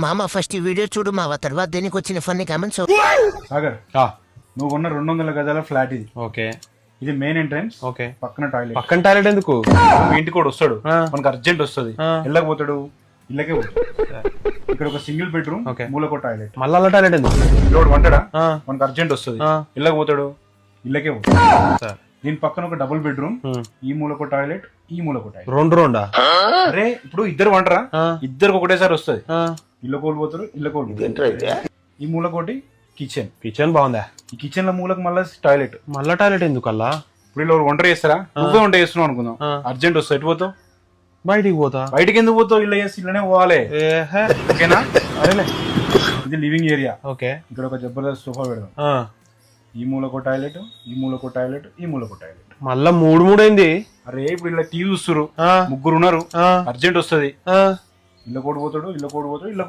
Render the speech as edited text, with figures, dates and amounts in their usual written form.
మామ ఫస్ట్ ఈ వీడియో చూడు మావ, తర్వాత దేనికి వచ్చిన ఫన్నీ కామెంట్స్. సాగర్, నువ్వు ఉన్న 200 గజాల ఫ్లాట్ ఇది. ఓకే, ఇది మెయిన్ ఎంట్రన్స్. ఓకే, పక్కన టాయిలెట్. పక్కన టాయిలెట్ ఎందుకు? ఇంటికి కూడా వస్తాడు, మనకు అర్జెంట్ వస్తుంది, వెళ్ళకపోతాడు, ఇళ్ళకే పోతాడు. ఇక్కడ ఒక సింగిల్ బెడ్రూమ్, మూలకో టాయిలెట్. మళ్ళా టాయిలెట్ ఎందుకు? లోడ్ వంటడా, మనకు అర్జెంట్ వస్తుంది, వెళ్ళకపోతాడు, ఇళ్ళకే పోతాడు. దీని పక్కన ఒక డబుల్ బెడ్రూమ్, ఈ మూలకో టాయిలెట్, ఈ మూలకో టాయిలెట్. రెండా? అరే ఇప్పుడు ఇద్దరు వంటరా, ఇద్దరికి ఒకటేసారి వస్తుంది, ఇళ్ళ కోల్పోతారు, ఇళ్ళ కోల్పోతారు. ఈ మూలకోటి కిచెన్. కిచెన్ బాగుందా? ఈ కిచెన్ లో మూలకు మళ్ళీ టాయిలెట్. మళ్ళా టాయిలెట్ ఎందుకు అలా? ఇప్పుడు ఇలా వంట చేస్తారా, నువ్వే వంట చేస్తున్నావు అనుకుందాం, అర్జెంట్ వస్తుంది, ఎటు పోతావు? బయటికి పోతా. బయటికి ఎందుకు పోతావు? ఇల్లు చేసి ఇళ్ళనే పోవాలి, ఓకేనా? అదేలే, ఇది లివింగ్ ఏరియా. ఓకే, ఇక్కడ ఒక జబర్దస్త్ సోఫా పెడదాం. ఈ మూలకో టాయిలెట్, ఈ మూలకో టాయిలెట్, ఈ మూలకో టాయిలెట్. మళ్ళా మూడు అయింది. అరే ఇప్పుడు ఇలా టీవీ చూస్తున్నారు, ముగ్గురు ఉన్నారు, అర్జెంట్ వస్తుంది, ఇళ్ళ కోడిపోతాడు, ఇళ్ళ కోడిపోతాడు, ఇళ్ళ